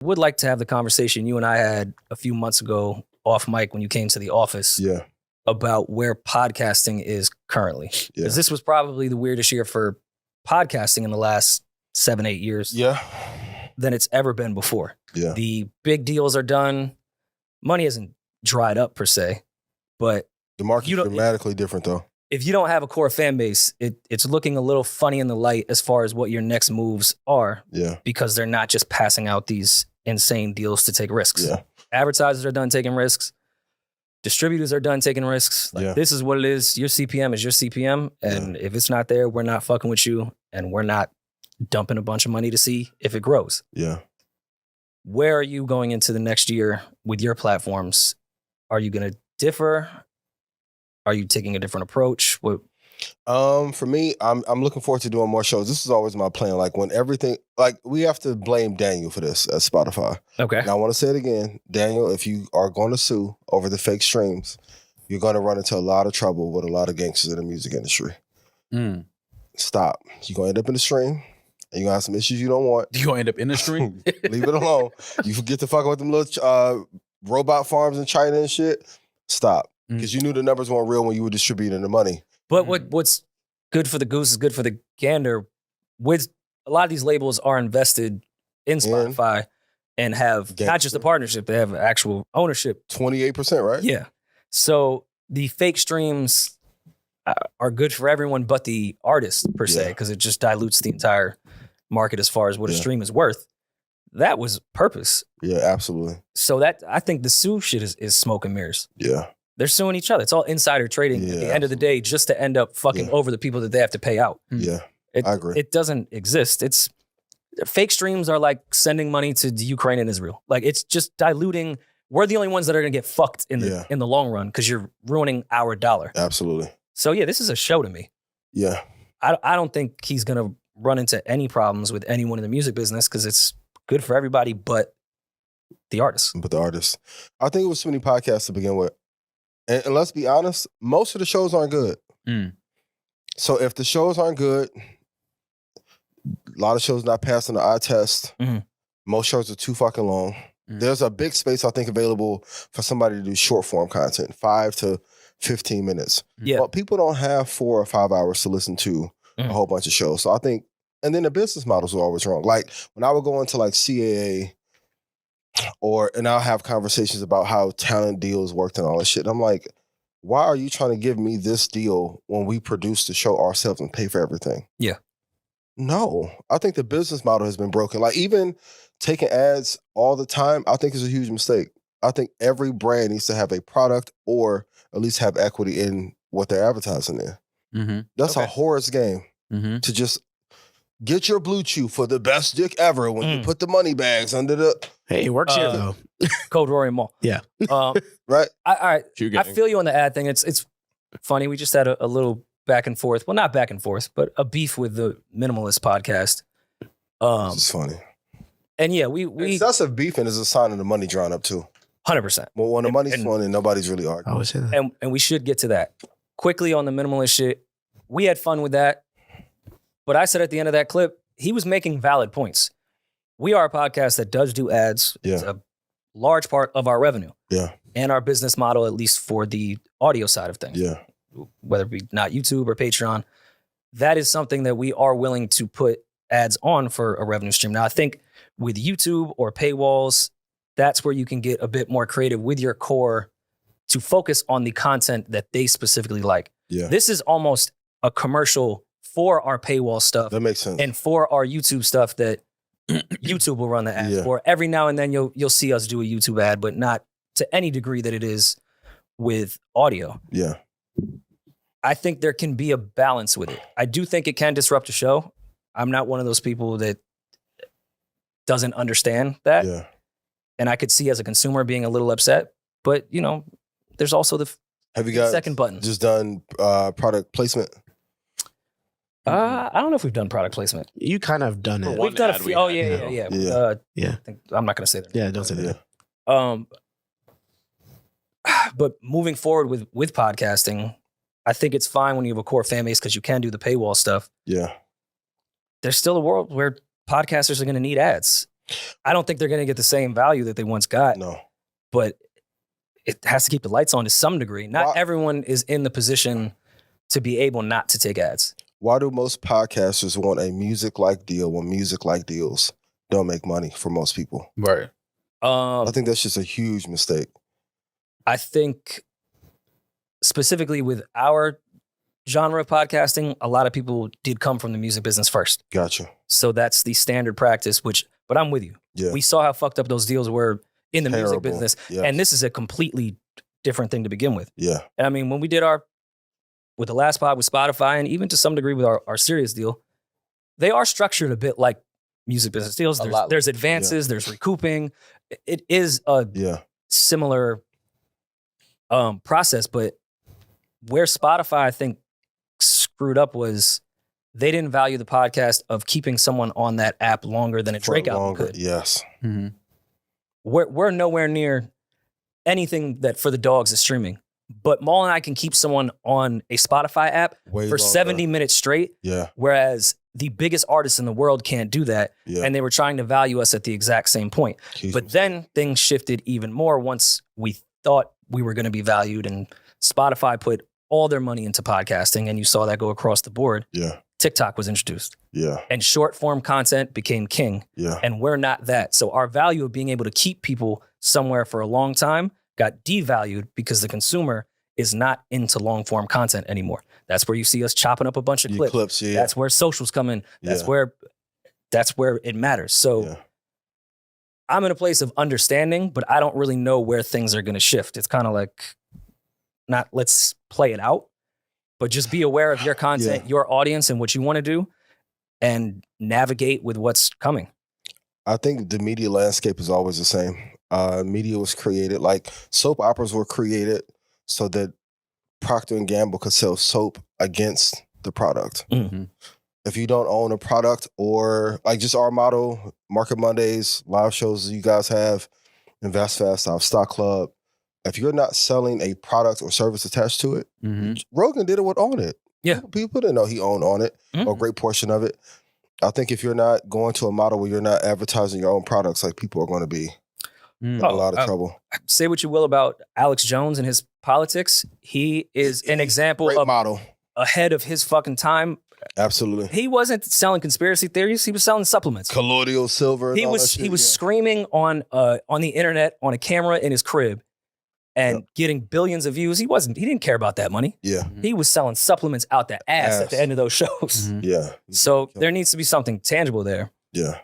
would like to have the conversation you and I had a few months ago off mic when you came to the office about where podcasting is currently. Because this was probably the weirdest year for podcasting in the last 7-8 years than it's ever been before. The big deals are done. Money hasn't dried up per se, but the market's dramatically different though. If you don't have a core fan base, it's looking a little funny in the light as far as what your next moves are. Because they're not just passing out these insane deals to take risks. Advertisers are done taking risks. Distributors are done taking risks. Like, this is what it is. Your CPM is your CPM. And if it's not there, we're not fucking with you. And we're not dumping a bunch of money to see if it grows. Where are you going into the next year with your platforms? Are you going to differ? Are you taking a different approach? What? For me, I'm looking forward to doing more shows. This is always my plan. Like when everything, like we have to blame Daniel for this at Spotify. Okay. And I want to say it again. Daniel, if you are going to sue over the fake streams, you're going to run into a lot of trouble with a lot of gangsters in the music industry. Stop. You're going to end up in the stream. And you're going to have some issues you don't want. You're going to end up in the stream? Leave it alone. You forget to fuck with them little robot farms in China and shit. Stop. Because you knew the numbers weren't real when you were distributing the money. But what's good for the goose is good for the gander. With a lot of these labels are invested in Spotify and have not just a partnership, they have actual ownership. 28%, right? Yeah. So the fake streams are good for everyone but the artist per se, because it just dilutes the entire market as far as what a stream is worth. That was purpose. Yeah, absolutely. So that I think the sue shit is smoke and mirrors. Yeah. They're suing each other. It's all insider trading at the end of the day just to end up fucking over the people that they have to pay out. Yeah, I agree. It doesn't exist. It's fake streams are like sending money to Ukraine and Israel. Like it's just diluting. We're the only ones that are going to get fucked in the long run because you're ruining our dollar. Absolutely. So yeah, this is a show to me. Yeah. I don't think he's going to run into any problems with anyone in the music business because it's good for everybody but the artists. But the artists. I think it was too many podcasts to begin with. And let's be honest, most of the shows aren't good. So if the shows aren't good, a lot of shows not passing the eye test. Most shows are too fucking long. There's a big space, I think, available for somebody to do short form content, 5 to 15 minutes. But people don't have 4 or 5 hours to listen to a whole bunch of shows. So I think, and then the business models are always wrong. Like when I would go into like CAA, and I'll have conversations about how talent deals worked and all that shit. And I'm like, why are you trying to give me this deal when we produce the show ourselves and pay for everything? Yeah. No, I think the business model has been broken. Like even taking ads all the time, I think is a huge mistake. I think every brand needs to have a product or at least have equity in what they're advertising in. That's a horse game to just get your Blue Chew for the best dick ever when you put the money bags under the... Hey, it works here, though. Code Rory Mal. Yeah. Right? I feel you on the ad thing. It's funny. We just had a little back and forth. Well, not back and forth, but a beef with the Minimalist podcast. It's funny. And yeah, we excessive beefing is a sign of the money drawing up, too. 100%. Well, when the money's flowing, nobody's really arguing. I would say that. And we should get to that. Quickly on the Minimalist shit, we had fun with that. But I said at the end of that clip, he was making valid points. We are a podcast that does do ads. It's a large part of our revenue. And our business model, at least for the audio side of things. Whether it be not YouTube or Patreon. That is something that we are willing to put ads on for a revenue stream. Now, I think with YouTube or paywalls, that's where you can get a bit more creative with your core to focus on the content that they specifically like. This is almost a commercial for our paywall stuff. That makes sense. And for our YouTube stuff that YouTube will run the ad for. Every now and then you'll see us do a YouTube ad, but not to any degree that it is with audio. I think there can be a balance with it. I do think it can disrupt a show. I'm not one of those people that doesn't understand that. And I could see as a consumer being a little upset, but you know, there's also the second button. Just done product placement? I don't know if we've done product placement. You kind of done it. We've done a few. Yeah. I'm not going to say that. Yeah, don't say that. But moving forward with podcasting, I think it's fine when you have a core fan base because you can do the paywall stuff. There's still a world where podcasters are going to need ads. I don't think they're going to get the same value that they once got. No. But it has to keep the lights on to some degree. Not everyone is in the position to be able not to take ads. Why do most podcasters want a music-like deal when music-like deals don't make money for most people? Right. I think that's just a huge mistake. I think specifically with our genre of podcasting, a lot of people did come from the music business first. Gotcha. So that's the standard practice, but I'm with you. Yeah. We saw how fucked up those deals were in the music business. Yes. And this is a completely different thing to begin with. Yeah. And I mean, when we did with the last pod with Spotify, and even to some degree with our Sirius deal, they are structured a bit like music business deals. There's advances, there's recouping. It is a similar process, but where Spotify, I think, screwed up was they didn't value the podcast of keeping someone on that app longer than a Drake album could. Yes. Mm-hmm. We're nowhere near anything that for the dogs is streaming. But Maul and I can keep someone on a Spotify app for longer. 70 minutes straight. Yeah. Whereas the biggest artists in the world can't do that. Yeah. And they were trying to value us at the exact same point. But then things shifted even more once we thought we were going to be valued, and Spotify put all their money into podcasting, and you saw that go across the board. Yeah. TikTok was introduced. Yeah. And short form content became king. Yeah. And we're not that. So our value of being able to keep people somewhere for a long time got devalued because the consumer is not into long form content anymore. That's where you see us chopping up a bunch of clips. Yeah. That's where socials come in. That's where it matters. So I'm in a place of understanding, but I don't really know where things are going to shift. It's kind of like, not let's play it out, but just be aware of your content, your audience, and what you want to do, and navigate with what's coming. I think the media landscape is always the same. Media was created, like soap operas were created so that Procter & Gamble could sell soap against the product. Mm-hmm. If you don't own a product, or like just our motto, Market Mondays, live shows you guys have, Invest Fast, our Stock Club, if you're not selling a product or service attached to it, Rogan did it with Own It. Yeah. People didn't know he owned On It, or a great portion of it. I think if you're not going to a model where you're not advertising your own products, like people are going to be in a lot of trouble. Say what you will about Alex Jones and his politics. He is an example of model ahead of his fucking time. Absolutely. He wasn't selling conspiracy theories. He was selling supplements. Colloidal silver. He was screaming on the internet on a camera in his crib and getting billions of views. He didn't care about that money. Yeah. He was selling supplements out the ass at the end of those shows. Yeah. So there needs to be something tangible there. Yeah.